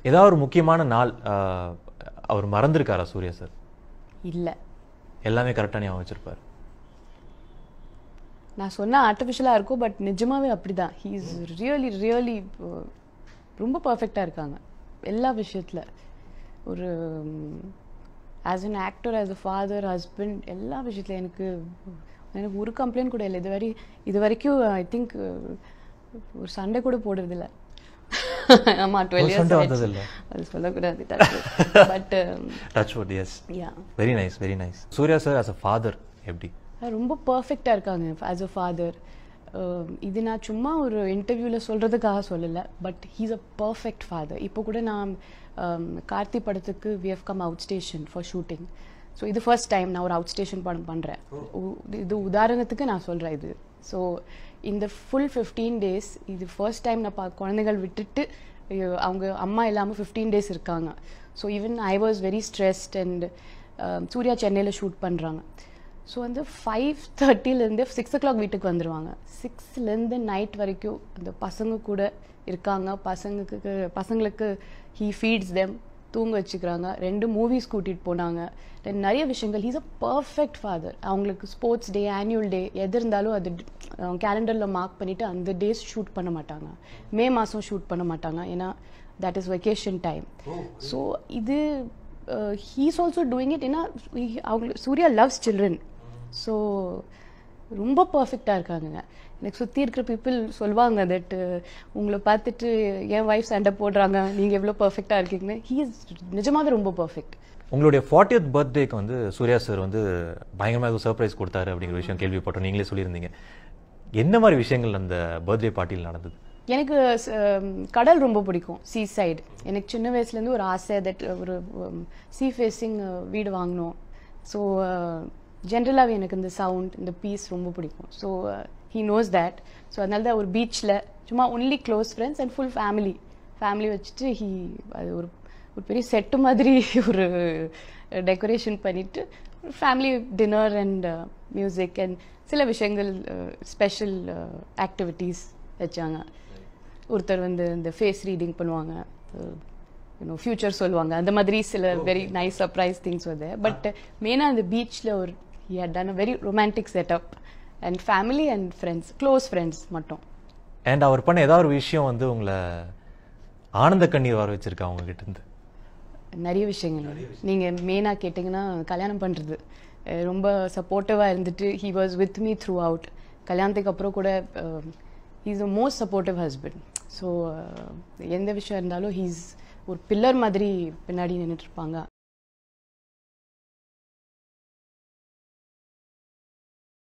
ஏதாவது ஒரு முக்கியமான நாள் அவர் மறந்துருக்காரா சூர்யா சார்? இல்லை, எல்லாமே கரெக்டாக ஞாபகம் வச்சிருப்பார். நான் சொன்னால் ஆர்டிஃபிஷியலாக இருக்கும், பட் நிஜமாவே அப்படிதான். ஹீ இஸ் ரியலி ரியலி ரொம்ப பர்ஃபெக்டாக இருக்காங்க எல்லா விஷயத்தில். ஒரு as an actor, as a father, husband, எல்லா விஷயத்தில் எனக்கு ஒரு கம்ப்ளைண்ட் கூட இல்லை. இது வரைக்கும் ஐ திங்க் ஒரு சண்டை கூட போடுறதில்ல. ஆமா, 12 years வந்ததில்லை, அது சொல்லக்கூடாது. But touchwood. Yes, yeah, very nice, very nice. Suriya sir as a father எப்படி? ரொம்ப பர்ஃபெக்டாக இருக்காங்க ஆஸ் அ ஃபாதர். இது நான் சும்மா ஒரு இன்டர்வியூவில் சொல்கிறதுக்காக சொல்லலை, but he's a perfect father. இப்போ கூட நான் கார்த்தி படத்துக்கு we have come out station for shooting. So இது ஃபர்ஸ்ட் டைம் நான் ஒரு அவுட் ஸ்டேஷன் படம் பண்ணுறேன். இது உதாரணத்துக்கு நான் சொல்கிறேன் இது. ஸோ இந்த ஃபுல் 15 days இது ஃபர்ஸ்ட் டைம் நான் குழந்தைகள் விட்டுட்டு அவங்க அம்மா இல்லாமல் 15 days இருக்காங்க. So even I was very stressed. And Suriya சென்னையில் ஷூட் பண்ணுறாங்க. ஸோ வந்து 5:30 6 o'clock வீட்டுக்கு வந்துடுவாங்க. 6 நைட் வரைக்கும் அந்த பசங்க கூட இருக்காங்க. பசங்களுக்கு ஹீ ஃபீட்ஸ் தெம், தூங்க வச்சுக்கிறாங்க. 2 மூவிஸ் கூட்டிகிட்டு போனாங்க. நிறைய விஷயங்கள். He's a perfect father. அவங்களுக்கு ஸ்போர்ட்ஸ் டே, ஆனுவல் டே எது இருந்தாலும் அது கேலண்டரில் மார்க் பண்ணிவிட்டு அந்த டேஸ் ஷூட் பண்ண மாட்டாங்க. மே மாதம் ஷூட் பண்ண மாட்டாங்க, ஏன்னா that is vacation time. So இது ஹீஸ் ஆல்சோ டூயிங் இட். ஏன்னா அவங்க சூர்யா லவ்ஸ் சில்ட்ரன். ஸோ ரொம்ப பர்ஃபெக்டாக இருக்காங்க. எனக்கு சுற்றி இருக்கிற பீப்புள் சொல்லுவாங்க தட் உங்களை பார்த்துட்டு என் ஒய்ஃப் சண்டை போடுறாங்க, நீங்கள் எவ்வளோ பர்ஃபெக்டாக இருக்கீங்கன்னு. ஹீ இஸ் நிஜமாவே ரொம்ப பர்ஃபெக்ட். உங்களுடைய 40th பர்த்டேக்கு வந்து சூர்யா சார் வந்து பயங்கரமாக சர்ப்ரைஸ் கொடுத்தாரு அப்படிங்கிற விஷயம் கேள்விப்பட்டோம், நீங்களே சொல்லியிருந்தீங்க. என்ன மாதிரி விஷயங்கள் அந்த பர்த்டே பார்ட்டியில் நடந்தது? எனக்கு கடல் ரொம்ப பிடிக்கும், சீ சைடு. எனக்கு சின்ன வயசுலேருந்து ஒரு ஆசை தட் ஒரு சீ ஃபேஸிங் வீடு வாங்கணும். ஸோ ஜென்ரலாகவே எனக்கு இந்த சவுண்ட், இந்த பீஸ் ரொம்ப பிடிக்கும். So he knows that. So அதனால தான் ஒரு பீச்சில் சும்மா only close friends and full family வச்சுட்டு அது ஒரு பெரிய செட்டு மாதிரி ஒரு டெக்கரேஷன் பண்ணிவிட்டு family dinner and music and சில விஷயங்கள், ஸ்பெஷல் ஆக்டிவிட்டீஸ் வச்சாங்க. ஒருத்தர் வந்து இந்த ஃபேஸ் ரீடிங் பண்ணுவாங்க, ஃபியூச்சர் சொல்லுவாங்க, அந்த மாதிரி சில வெரி நைஸ் சர்ப்ரைஸ் திங்ஸ் வருது. பட் மெயினாக அந்த பீச்சில் he had done a very romantic setup and family and friends, close friends மட்டும். அண்ட் அவர் பண்ண ஏதாவது ஒரு விஷயம் வந்து உங்களை ஆனந்த கண்ணீர் வர வச்சிருக்கா உங்ககிட்ட இருந்து? நிறைய விஷயங்கள். நீங்கள் மெயினாக கேட்டிங்கன்னா கல்யாணம் பண்ணுறது ரொம்ப சப்போர்ட்டிவாக இருந்துட்டு he was with me throughout. கல்யாணத்துக்கு அப்புறம் கூட he is the most supportive husband. So எந்த விஷயம் இருந்தாலும் he's ஒரு பில்லர் மாதிரி பின்னாடி நின்றுட்டு இருப்பாங்க.